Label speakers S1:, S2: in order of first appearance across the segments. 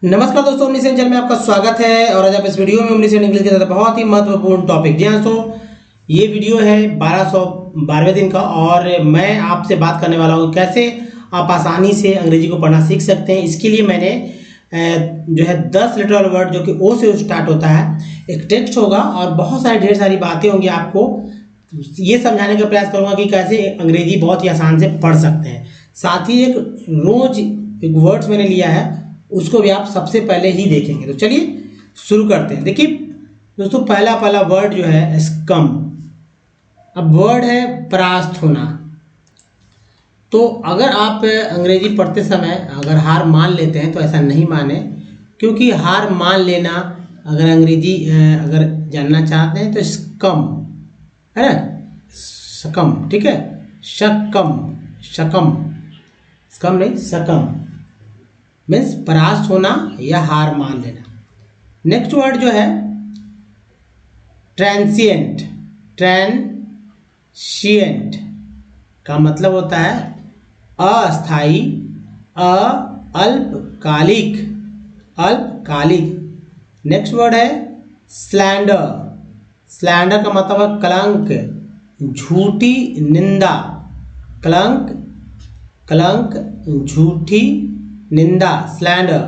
S1: नमस्कार दोस्तों, English channel में आपका स्वागत है। और आज आप इस वीडियो में इंग्लिश के साथ बहुत ही महत्वपूर्ण टॉपिक। जी हाँ दोस्तों, ये वीडियो है 1212वें दिन का और मैं आपसे बात करने वाला हूँ कैसे आप आसानी से अंग्रेजी को पढ़ना सीख सकते हैं। इसके लिए मैंने जो है 10 लेटर वाला वर्ड जो कि ओ से स्टार्ट होता है, एक टेक्स्ट होगा और बहुत सारी ढेर सारी बातें होंगी। आपको ये समझाने का प्रयास करूँगा कि कैसे अंग्रेजी बहुत ही आसान से पढ़ सकते हैं। साथ ही एक वर्ड्स मैंने लिया है, उसको भी आप सबसे पहले ही देखेंगे। तो चलिए शुरू करते हैं। देखिए दोस्तों, पहला वर्ड जो है स्कम। अब वर्ड है परास्त होना। तो अगर आप अंग्रेजी पढ़ते समय अगर हार मान लेते हैं तो ऐसा नहीं माने, क्योंकि हार मान लेना, अगर अंग्रेजी अगर जानना चाहते हैं तो स्कम है ना, सकम, ठीक है, शकम, शकम, स्कम नहीं, सकम मीन्स परास्त होना या हार मान लेना। नेक्स्ट वर्ड जो है ट्रांसिएंट। ट्रांसिएंट का मतलब होता है अस्थाई, अल्पकालिक, अल्पकालिक। नेक्स्ट वर्ड है स्लैंडर। स्लैंडर का मतलब है कलंक, झूठी निंदा, कलंक, कलंक, झूठी निंदा, स्लैंडर।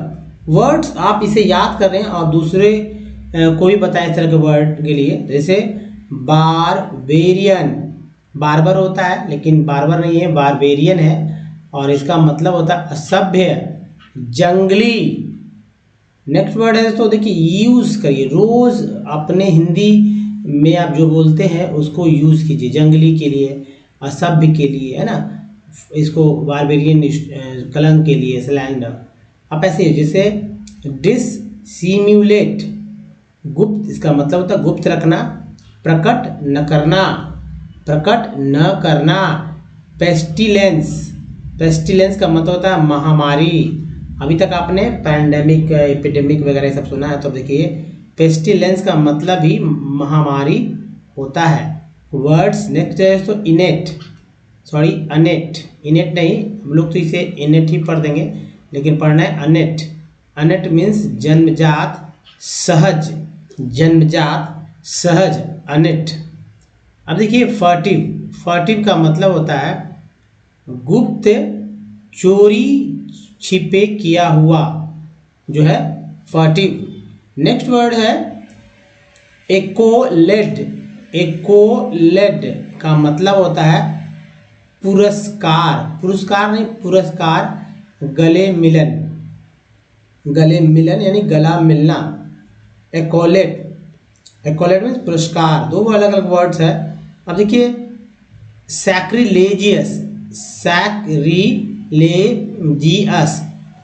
S1: वर्ड्स आप इसे याद कर रहे हैं और दूसरे को भी बताएं इस तरह के वर्ड के लिए। जैसे बारबेरियन, बार्बर होता है लेकिन बार्बर नहीं है, बारबेरियन है और इसका मतलब होता है असभ्य, जंगली। नेक्स्ट वर्ड है तो देखिए यूज करिए, रोज अपने हिंदी में आप जो बोलते हैं उसको यूज कीजिए। जंगली के लिए, असभ्य के लिए, है ना, इसको बारबेरियन, कलंक के लिए स्लैंडर। आप ऐसे जैसे डिससिम्युलेट, गुप्त, इसका मतलब होता है गुप्त रखना, प्रकट न करना, प्रकट न करना। पेस्टिलेंस, पेस्टिलेंस का मतलब होता है महामारी। अभी तक आपने पैंडेमिक, एपिडेमिक वगैरह सब सुना है, तो देखिए पेस्टिलेंस का मतलब ही महामारी होता है। वर्ड्स नेक्स्ट है तो इनेट, सॉरी अनेट, इनेट नहीं, हम लोग तो इसे इनेट ही पढ़ देंगे, लेकिन पढ़ना है अनेट। अनेट मीन्स जन्मजात, सहज, जन्मजात, सहज, अनेट। अब देखिए फर्टिव। फर्टिव का मतलब होता है गुप्त, चोरी छिपे किया हुआ, जो है फर्टिव। नेक्स्ट वर्ड है एकोलेड। एकोलेड का मतलब होता है पुरस्कार, पुरस्कार नहीं, पुरस्कार, गले मिलन, गले मिलन यानी गला मिलना, एकोलेट। एकोलेट मीन्स पुरस्कार। दो अलग अलग वर्ड्स है। अब देखिए सैक्रिलेजियस। सैक्रिलेजियस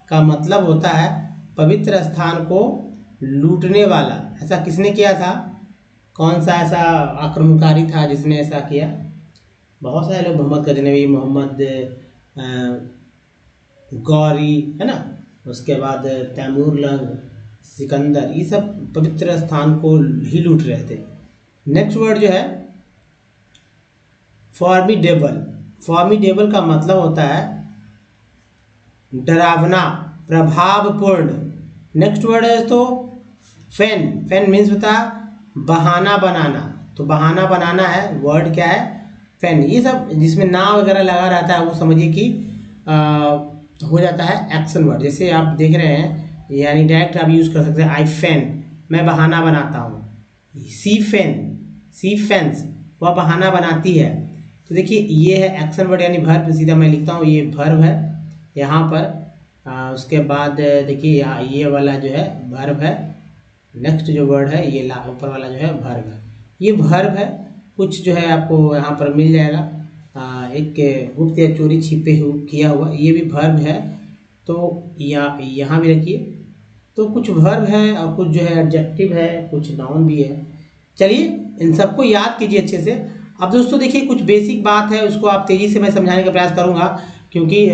S1: का मतलब होता है पवित्र स्थान को लूटने वाला। ऐसा किसने किया था? कौन सा ऐसा आक्रमणकारी था जिसने ऐसा किया? बहुत सारे लोग, मोहम्मद गजनवी, मोहम्मद गौरी, है ना, उसके बाद तैमूर लंग, सिकंदर, ये सब पवित्र स्थान को ही लूट रहे थे। नेक्स्ट वर्ड जो है फॉर्मिडेबल। फॉर्मिडेबल का मतलब होता है डरावना, प्रभावपूर्ण। नेक्स्ट वर्ड है तो फैन। फैन मीन्स होता है बहाना बनाना, तो बहाना बनाना है, वर्ड क्या है? फैन। ये सब जिसमें ना वगैरह लगा रहता है वो समझिए कि हो जाता है एक्शन वर्ड। जैसे आप देख रहे हैं, यानी डायरेक्ट आप यूज़ कर सकते हैं आई फैन, मैं बहाना बनाता हूँ। सी फैन, सी फैंस, वह बहाना बनाती है। तो देखिए ये है एक्शन वर्ड यानी वर्ब। सीधा मैं लिखता हूँ, ये वर्ब है यहाँ पर। उसके बाद देखिए यहाँ ये वाला जो है वर्ब है। नेक्स्ट जो वर्ड है ये ऊपर वाला जो है वर्ब है, ये वर्ब है। कुछ जो है आपको यहाँ पर मिल जाएगा, एक गुप्त या चोरी छिपे किया हुआ, ये भी वर्ब है। तो यहाँ भी रखिए। तो कुछ वर्ब है और कुछ जो है एडजेक्टिव है, कुछ नाउन भी है। चलिए इन सबको याद कीजिए अच्छे से। अब दोस्तों देखिए कुछ बेसिक बात है, उसको आप तेज़ी से मैं समझाने का प्रयास करूँगा, क्योंकि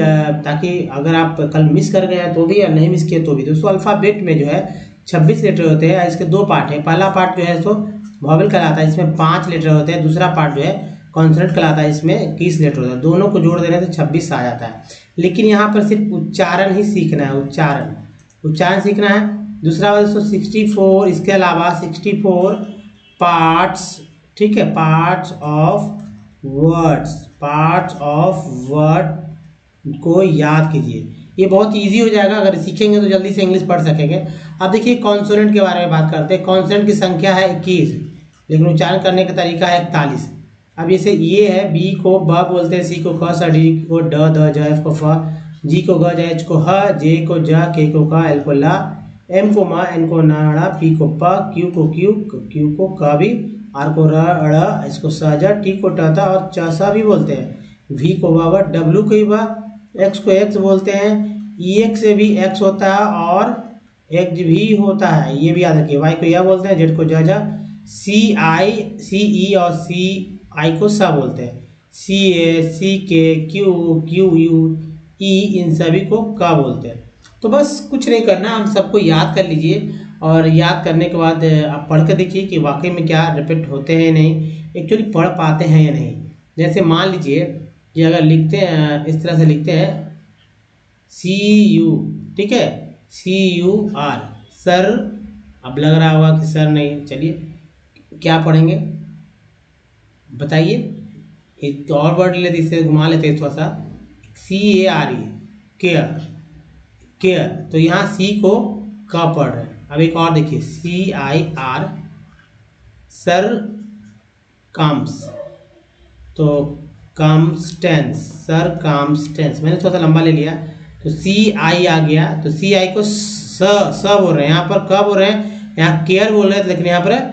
S1: ताकि अगर आप कल मिस कर गए तो भी या नहीं मिस किए तो भी। दोस्तों अल्फ़ाबेट में जो है 26 लेटर होते हैं। इसके दो पार्ट हैं। पहला पार्ट जो है सो वॉवेल कहलाता है, इसमें 5 लेटर होते हैं। दूसरा पार्ट जो है कॉन्सोनेंट कहलाता है, इसमें 21 लेटर होता है। दोनों को जोड़ देने से 26 आ जाता है। लेकिन यहाँ पर सिर्फ उच्चारण ही सीखना है, उच्चारण। उच्चारण सीखना है। दूसरा वाला दोस्तों 64, इसके अलावा 64 पार्ट्स, ठीक है, पार्ट्स ऑफ वर्ड को याद कीजिए। ये बहुत इजी हो जाएगा, अगर सीखेंगे तो जल्दी से इंग्लिश पढ़ सकेंगे। अब देखिए कॉन्सोनेंट के बारे में बात करते हैं। कॉन्सोनेंट की संख्या है 21, लेकिन उच्चारण करने का तरीका है 41। अब जैसे ये है, बी को ब बोलते हैं, सी को ख, स डी को ड, द ज, एफ को फ, जी को ग, ज, एच को ह, जे को ज, के को क, एल को ला, एम को म, एन को न, ड़, पी को प, क्यू को क्यू, क्यू को क भी, आर को र, ड़, एस को स, ज, टी को ट, ता और च, सा भी बोलते हैं। वी को व, डब्ल्यू को व, एक्स को एक्स बोलते हैं। ई एक्स से भी एक्स होता है और एक्स भी होता है, ये भी याद रखिए। वाई को या बोलते हैं, जेड को ज, सी आई, सी ई और सी आई को सा बोलते हैं। सी ए, सी के, क्यू, क्यू यू, ई, इन सभी को का बोलते हैं। तो बस कुछ नहीं करना, हम सबको याद कर लीजिए और याद करने के बाद आप पढ़ कर देखिए कि वाकई में क्या रिपीट होते हैं नहीं, एक्चुअली पढ़ पाते हैं या नहीं। जैसे मान लीजिए कि अगर लिखते हैं, इस तरह से लिखते हैं सी यू, ठीक है, सी यू आर, सर। अब लग रहा होगा कि सर नहीं, चलिए क्या पढ़ेंगे बताइए। एक और वर्ड लेते, इससे घुमा लेते हैं थोड़ा सा, C A R E, care, care. तो यहाँ सी को का पढ़ रहे हैं। अब एक और देखिए, सी आई आर, सर काम्स, तो काम्सटेंस, सर काम्सटेंस। मैंने थोड़ा सा लंबा ले लिया, तो सी आई आ गया, तो सी आई को स बोल रहे हैं, यहाँ पर क बोल रहे हैं, यहाँ केयर बोल रहे हैं, लेकिन यहाँ पर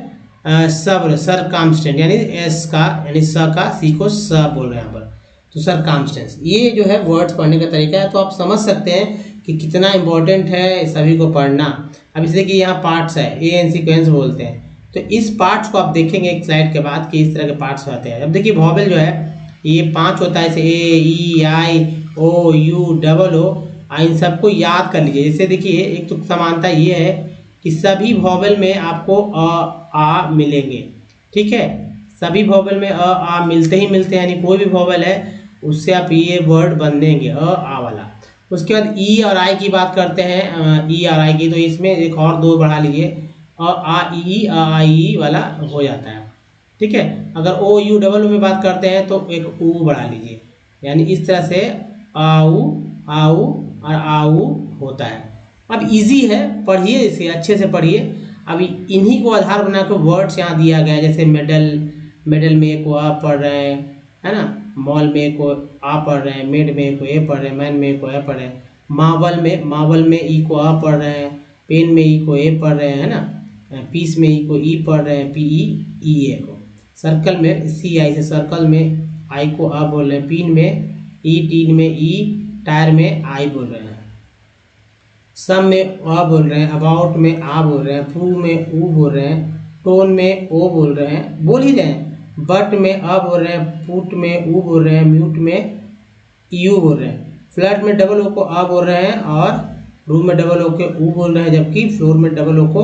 S1: सब, सर कांस्टेंट, यानी एस का, यानी स का, सी को स बोल रहे हैं यहाँ पर, तो सर कांस्टेंस। ये जो है वर्ड्स पढ़ने का तरीका है। तो आप समझ सकते हैं कि कितना इंपॉर्टेंट है सभी को पढ़ना। अब इसे देखिए, यहाँ पार्ट्स है, ए एन सीक्वेंस बोलते हैं। तो इस पार्ट्स को आप देखेंगे एक स्लाइड के बाद कि इस तरह के पार्ट्स होते हैं। अब देखिए वॉवेल जो है ये 5 होता है, जैसे ए, ई, आई, ओ, यू, डबल ओ। इन सबको याद कर लीजिए। जैसे देखिए एक तो समानता ये है कि सभी वॉवेल में आपको आ मिलेंगे, ठीक है, सभी वॉवेल में आ मिलते ही मिलते हैं, यानी कोई भी वॉवेल है उससे आप ये वर्ड बन देंगे, आ वाला। उसके बाद ई और आई की बात करते हैं, ई और आई की, तो इसमें एक और 2 बढ़ा लीजिए, आ ई, आई वाला हो जाता है, ठीक है। अगर ओ यू डबल में बात करते हैं तो एक ऊ बढ़ा लीजिए, यानी इस तरह से आऊ, आऊ और आऊ होता है। अब इजी है, पढ़िए, इसे अच्छे से पढ़िए। अभी इन्हीं को आधार बना के वर्ड्स यहाँ दिया गया है, जैसे मेडल, मेडल में एक को आ पढ़ रहे हैं, है ना, मॉल में एक को आ पढ़ रहे हैं, मेड में एक को ए पढ़ रहे हैं, मैन में एक को ए पढ़ रहे हैं, मावल में ई को आ पढ़ रहे हैं, पेन में ई को ए पढ़ रहे हैं, है ना, पीस में ई को ई पढ़ रहे हैं, पी ई ए को। सर्कल में सी आई से सर्कल में आई को आ बोल रहे हैं, पीन में ई, टीन में ई, टायर में आई बोल रहे हैं, सम में आ बोल रहे हैं, अबाउट में आ बोल रहे हैं, प्रूव में ऊ बोल रहे हैं, टोन में ओ बोल रहे हैं, बोल ही रहे हैं, बट में आ बोल रहे हैं, पुट में ऊ बोल रहे हैं, म्यूट में यू बोल रहे हैं, फ्लैट में डबल ओ को आ बोल रहे हैं और रूम में डबल ओ के ऊ बोल रहे हैं, जबकि फ्लोर में डबल ओ को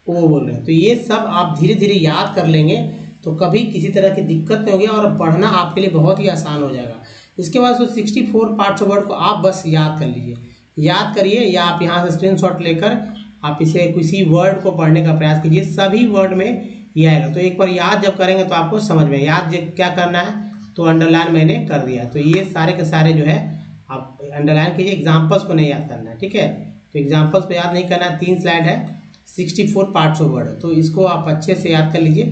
S1: ओ बोल रहे हैं। तो ये सब आप धीरे धीरे याद कर लेंगे तो कभी किसी तरह की दिक्कत नहीं होगी और पढ़ना आपके लिए बहुत ही आसान हो जाएगा। इसके बाद 64 पार्ट्स ऑफ वर्ड को आप बस याद कर लीजिए, याद करिए, या आप यहाँ से स्क्रीनशॉट लेकर आप इसे किसी वर्ड को पढ़ने का प्रयास कीजिए, सभी वर्ड में ये आएगा। तो एक बार याद जब करेंगे तो आपको समझ में, याद क्या करना है, तो अंडरलाइन मैंने कर दिया। तो ये सारे के सारे जो है आप अंडरलाइन कीजिए, एग्जाम्पल्स को नहीं याद करना है, ठीक है। तो एग्जाम्पल्स को याद नहीं करना है, 3 स्लाइड है, 64 पार्ट्स ऑफ वर्ड, तो इसको आप अच्छे से याद कर लीजिए,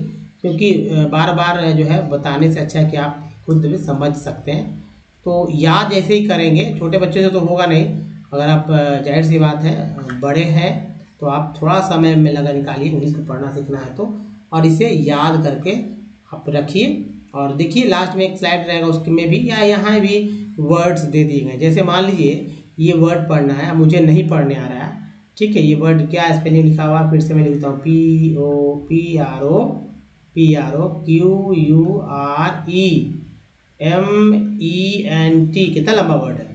S1: क्योंकि बार बार जो है बताने से अच्छा है कि आप खुद भी समझ सकते हैं। तो याद ऐसे ही करेंगे, छोटे बच्चे से तो होगा नहीं, अगर आप जाहिर सी बात है बड़े हैं तो आप थोड़ा समय में लगा निकालिए, इंग्लिश को पढ़ना सीखना है तो, और इसे याद करके आप रखिए। और देखिए लास्ट में एक स्लाइड रहेगा, उसमें भी या यहाँ भी वर्ड्स दे दिए गए। जैसे मान लीजिए ये वर्ड पढ़ना है, मुझे नहीं पढ़ने आ रहा है, ठीक है, ये वर्ड क्या स्पेलिंग लिखा हुआ, फिर से मैं लिखता हूँ, POPROQUREMENT। कितना लंबा वर्ड है।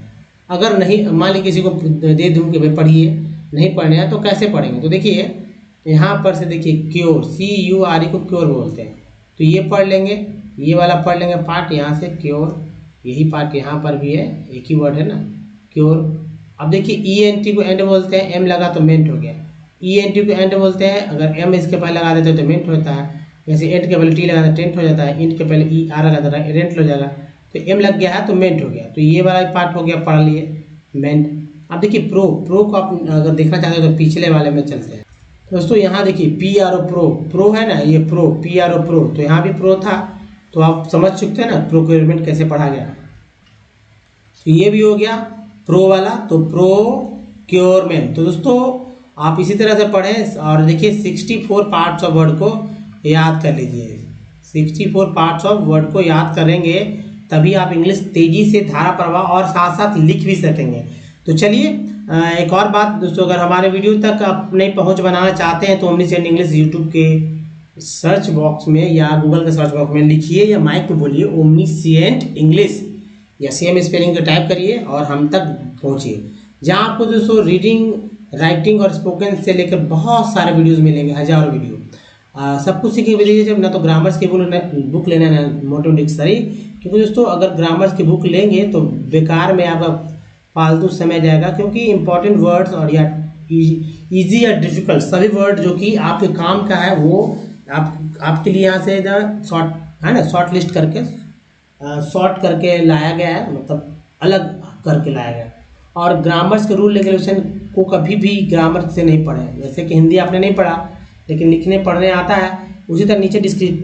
S1: अगर नहीं, मान लीजिए किसी को दे दूँ कि भाई पढ़िए, नहीं पढ़ने हैं तो कैसे पढ़ेंगे। तो देखिए यहाँ पर से देखिए क्योर, CURE को क्योर बोलते हैं, तो ये पढ़ लेंगे, ये वाला पढ़ लेंगे पार्ट यहाँ से क्योर, यही पार्ट यहाँ पर भी है, एक ही वर्ड है ना, क्योर, अब देखिए ENT को एंड बोलते हैं, एम लगा तो मेंट हो गया। ENT को एंड बोलते हैं, अगर एम इसके पहले लगा देते तो मेंट होता है। जैसे एंट के पहले टी लगा तो टेंट हो जाता है, इंट के पहले ER लगा तो रेंट हो जाएगा। तो एम लग गया है तो मेंट हो गया। तो ये वाला पार्ट हो गया, पढ़ लिए मेंट। अब देखिए प्रो को आप अगर देखना चाहते हो तो पिछले वाले में चलते हैं। दोस्तों यहाँ देखिए PRO प्रो है ना, ये PRO प्रो, तो यहाँ भी प्रो था, तो आप समझ चुकते हैं ना प्रोक्योरमेंट कैसे पढ़ा गया। तो ये भी हो गया प्रो वाला, तो प्रोक्योरमेंट। तो दोस्तों आप इसी तरह से पढ़ें और देखिए 64 पार्ट्स ऑफ वर्ड को याद कर लीजिए। 64 पार्ट्स ऑफ वर्ड को याद करेंगे तभी आप इंग्लिश तेजी से धारा प्रवाह और साथ साथ लिख भी सकेंगे। तो चलिए एक और बात दोस्तों, अगर हमारे वीडियो तक आप नहीं पहुंच बनाना चाहते हैं तो ओमनीसेंट इंग्लिश यूट्यूब के सर्च बॉक्स में या गूगल के सर्च बॉक्स में लिखिए या माइक पे बोलिए ओमनीसेंट इंग्लिश या सेम स्पेलिंग का टाइप करिए और हम तक पहुंचिए, जहां आपको दोस्तों रीडिंग, राइटिंग और स्पोकन से लेकर बहुत सारे वीडियोस मिलेंगे, हजारों वीडियो। सब कुछ सीखने के लिए जब ना तो ग्रामर्स की बुक लेना ना मोटिव डिक्शनरी, क्योंकि दोस्तों अगर ग्रामर्स की बुक लेंगे तो बेकार में आपका फालतू समय जाएगा, क्योंकि इंपॉर्टेंट वर्ड्स और या इजी या डिफिकल्ट सभी वर्ड जो कि आपके काम का है वो आपके लिए यहाँ से शॉर्ट है ना, शॉर्ट लिस्ट करके शॉर्ट करके लाया गया है, मतलब अलग करके लाया गया है। और ग्रामर्स के रूल रेगुलेशन को कभी भी ग्रामर से नहीं पढ़े, जैसे कि हिंदी आपने नहीं पढ़ा लेकिन लिखने पढ़ने आता है, उसी तरह नीचे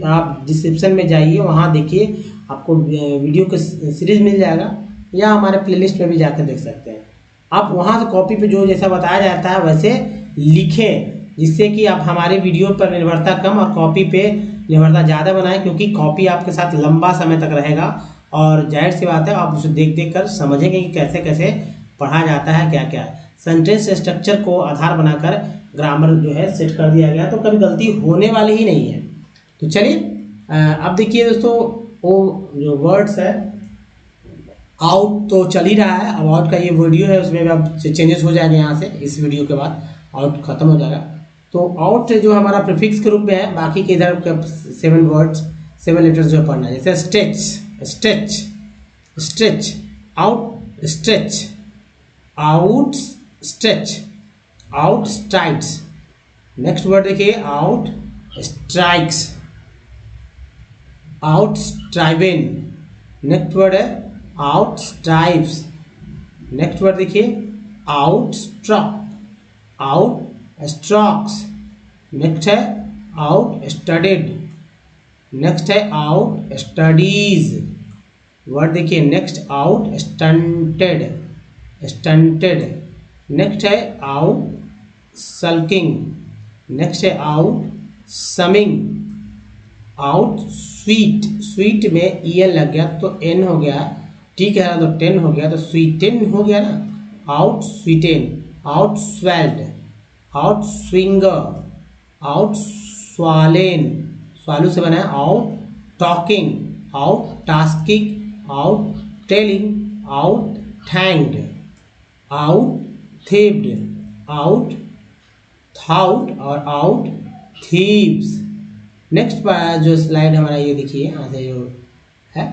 S1: आप डिस्क्रिप्शन में जाइए, वहाँ देखिए आपको वीडियो का सीरीज मिल जाएगा, या हमारे प्लेलिस्ट में भी जाकर देख सकते हैं। आप वहाँ से कॉपी पे जो जैसा बताया जाता है वैसे लिखें, जिससे कि आप हमारे वीडियो पर निर्भरता कम और कॉपी पे निर्भरता ज़्यादा बनाएं, क्योंकि कॉपी आपके साथ लंबा समय तक रहेगा और जाहिर सी बात है आप उसे देख देख कर समझेंगे कि कैसे कैसे पढ़ा जाता है, क्या क्या है। सेंटेंस स्ट्रक्चर को आधार बनाकर ग्रामर जो है सेट कर दिया गया, तो कभी गलती होने वाली ही नहीं है। तो चलिए अब देखिए दोस्तों, वो जो वर्ड्स है आउट तो चल ही रहा है, अब आउट का ये वीडियो है उसमें भी अब चेंजेस हो जाएंगे यहाँ से, इस वीडियो के बाद आउट खत्म हो जाएगा। तो आउट जो हमारा प्रीफिक्स के रूप में है, बाकी के इधर 7 वर्ड्स 7 लेटर्स जो पढ़ना है, जैसे stretch, out stretch, out stretch, out strikes. Next word देखिए out strikes, out striven. Next word है आउट स्ट्राइव्स। नेक्स्ट वर्ड देखिए out stroke, out strokes. Next है आउट स्टडीड। नेक्स्ट है आउट स्टडीज। वर्ड देखिए next out stunted, stunted. Next है out sulking. Next है out summing, out sweet. Sweet में EL लग गया तो N हो गया, ठीक है, तो 10 हो गया तो स्वीटेन हो गया ना, outsweeten. Outswelled, outswinger, outswollen, swallow से बना है, outtalking, outtasking, outtelling, outthanked, outthieved, outthought और आउट थीव्स। नेक्स्ट जो स्लाइड हमारा ये देखिए यहाँ से जो है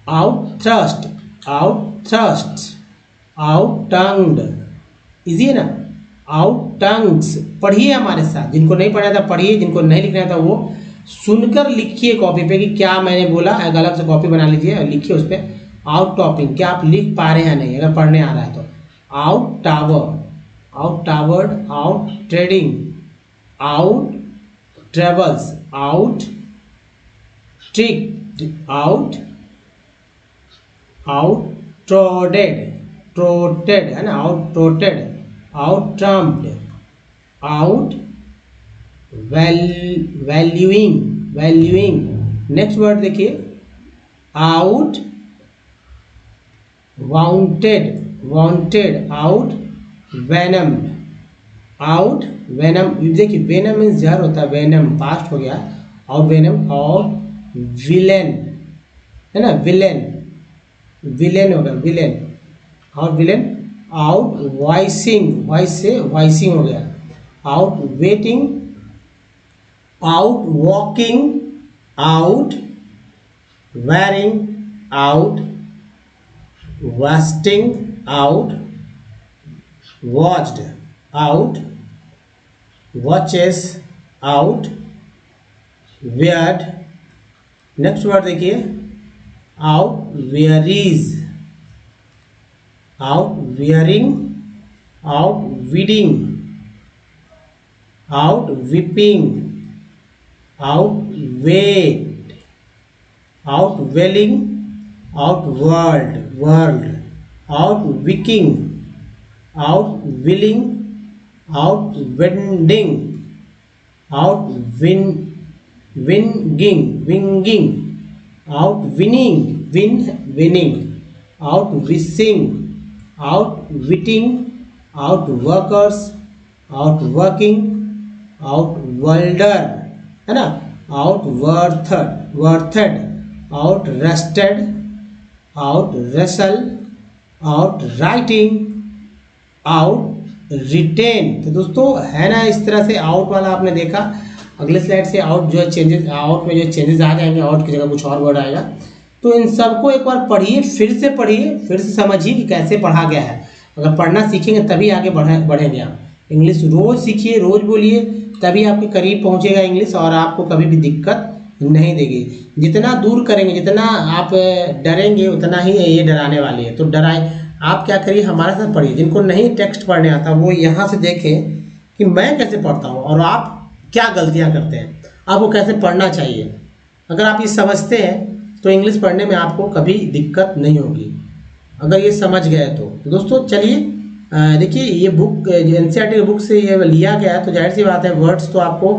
S1: outthrust, outthrust, outtongued, easy है ना, आउट टंग्स। पढ़िए हमारे साथ, जिनको नहीं पढ़ा था पढ़िए, जिनको नहीं लिखना था वो सुनकर लिखिए कॉपी पे कि क्या मैंने बोला, एक अलग से कॉपी बना लीजिए और लिखिए उस पर आउट टॉपिंग, क्या आप लिख पा रहे हैं नहीं, अगर पढ़ने आ रहा है तो। Outtower, outtowered, outtrading, outtravels, outtricked, out outtrotted, trotted है ना, outtrotted, outtrumped, outvaluing, valuing. Next word देखिए outvaunted, wanted, outvenomed, outvenom. देखिए वेनम मीन्स जहर होता है, venom past हो गया, और वेनम और विलेन है ना, विलेन, विलेन होगा, विलेन और विलेन। आउट वॉइसिंग, वॉइस से वॉइसिंग हो गया, outwaiting, outwalking, outwearing, outwasting, outwatched, outwatches, outweared. Next word देखिए, outwearies, outwearing, outweeding, outweeping, outwait, outwelling, outworld, world, outwicking, outwilling, outwending, outwinging, winging, outwinning, winning, outwishing, outwitting, outworkers, outworking, out वर्ल्डर, है ना, outworthed, worthed, आउट outwrested रेसल, आउट outwriting outwritten दोस्तों है ना, इस तरह से आउट वाला आपने देखा। अगले स्लाइड से आउट जो है चेंजेस, आउट में जो चेंजेस आ जाएंगे, आउट की जगह कुछ और वर्ड आएगा। तो इन सबको एक बार पढ़िए, फिर से पढ़िए, फिर से समझिए कि कैसे पढ़ा गया है। अगर पढ़ना सीखेंगे तभी आगे बढ़ेंगे आप। इंग्लिश रोज सीखिए, रोज बोलिए, तभी आपके करीब पहुंचेगा इंग्लिश और आपको कभी भी दिक्कत नहीं देगी। जितना दूर करेंगे, जितना आप डरेंगे, उतना ही ये डराने वाली है। तो डराए आप क्या करिए, हमारे साथ पढ़िए। जिनको नहीं टेक्स्ट पढ़ने आता वो यहाँ से देखें कि मैं कैसे पढ़ता हूँ और आप क्या गलतियाँ करते हैं, आपको कैसे पढ़ना चाहिए। अगर आप ये समझते हैं तो इंग्लिश पढ़ने में आपको कभी दिक्कत नहीं होगी, अगर ये समझ गए तो दोस्तों चलिए देखिए, ये बुक एनसीईआरटी की बुक से ये लिया गया है, तो जाहिर सी बात है वर्ड्स तो आपको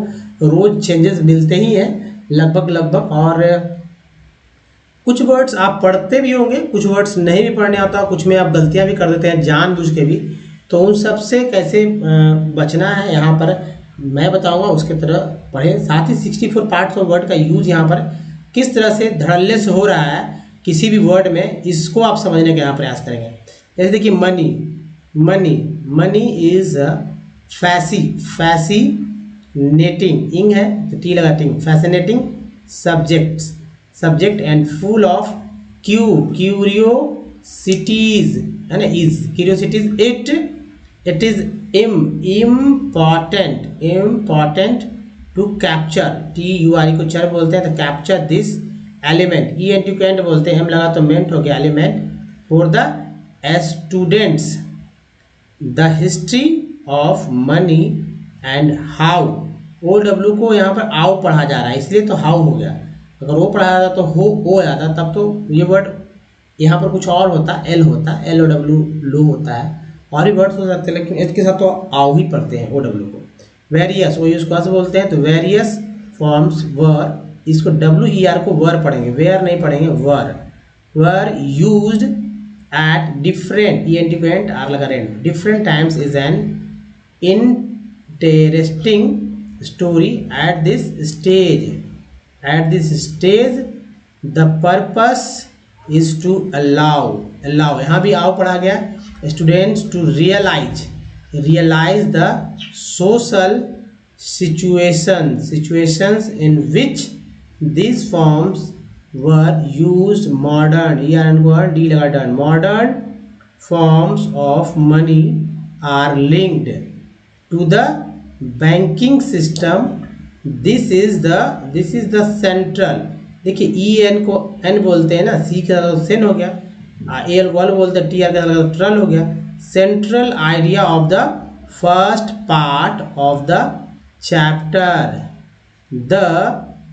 S1: रोज चेंजेस मिलते ही हैं लगभग। और कुछ वर्ड्स आप पढ़ते भी होंगे, कुछ वर्ड्स नहीं भी पढ़ने आता, कुछ में आप गलतियां भी कर देते हैं जानबूझ के भी। तो उन सब से कैसे बचना है यहाँ पर मैं बताऊंगा, उसके तरह पढ़ें। साथ ही 64 पार्ट्स ऑफ वर्ड का यूज यहाँ पर किस तरह से धड़ल्ले से हो रहा है किसी भी वर्ड में, इसको आप समझने का यहाँ प्रयास करेंगे। जैसे देखिए मनी, मनी, मनी इज फैसी, फैसिनेटिंग, इंग है तो टी लगाटिंग, fascinating subject, subject and full of curiosities, है ना, is curiosities, it is important to capture, TURE को चर बोलते हैं, तो कैप्चर दिस एलिमेंट, ENT बोलते हैं, हम लगा तो मेंट हो गया element, for the students the history of money and how. OW को यहाँ पर आओ पढ़ा जा रहा है इसलिए तो हाउ हो गया, अगर वो पढ़ा जाता तो हो जाता, तब तो ये वर्ड यहाँ पर कुछ और होता, एल होता, LOW लो होता है, और भी वर्ड्स हो सकते हैं, लेकिन इसके साथ तो आओ ही पढ़ते हैं OW को। वेरियस, वो यूज कैसे बोलते हैं, तो वेरियस फॉर्म्स वर, इसको WER को वर पढ़ेंगे, वेयर नहीं पढ़ेंगे, were used at different, ENT को एंड आर लगा rent, different times is an interesting story at this stage. At this stage the purpose is to allow यहाँ भी आओ पढ़ा गया, students to realize the social situations in which these forms were used. Modern, D लगा done, modern forms of money are linked to the banking system. This is the central, देखिए EN को N बोलते हैं ना, C का सेन हो गया, AL वल बोलते हैं, TR का ट्रल हो गया, central idea of the first part of the chapter. The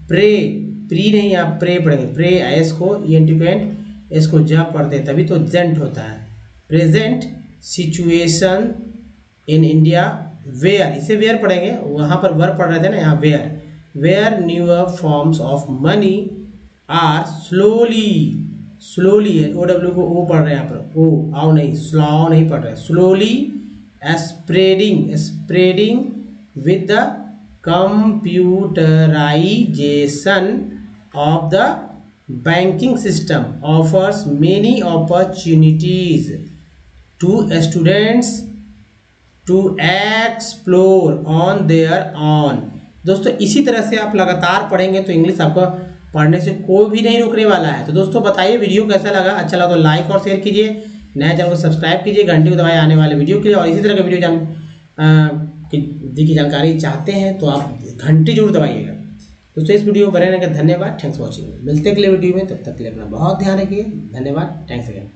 S1: pre नहीं, आप प्रे पढ़ेंगे, प्रे एस को ENT को एंड, एस को जब पढ़ते हैं तभी तो जेंट होता है। Present situation in India where, इसे वेयर पढ़ेंगे, वहाँ पर वर पढ़ रहे थे ना, यहाँ where newer forms of money are slowly है, OW को ओ पढ़ रहे हैं यहाँ पर, ओ आओ नहीं, स्लो नहीं पढ़ रहे, slowly spreading with the computerization of the banking system offers many opportunities to students to explore on their own. दोस्तों इसी तरह से आप लगातार पढ़ेंगे तो इंग्लिश आपको पढ़ने से कोई भी नहीं रोकने वाला है। तो दोस्तों बताइए वीडियो कैसा लगा, अच्छा लगा तो लाइक और शेयर कीजिए, नया चैनल को सब्सक्राइब कीजिए, घंटी को दबाए आने वाले वीडियो के लिए। और इसी तरह का वीडियो की जानकारी चाहते हैं तो आप घंटी जरूर दबाइएगा। दोस्तों इस वीडियो को बने रहने का धन्यवाद। Thanks for watching. मिलते हैं अगले वीडियो में, तब तक के लिए अपना बहुत ध्यान रखिए। धन्यवाद। Thanks again.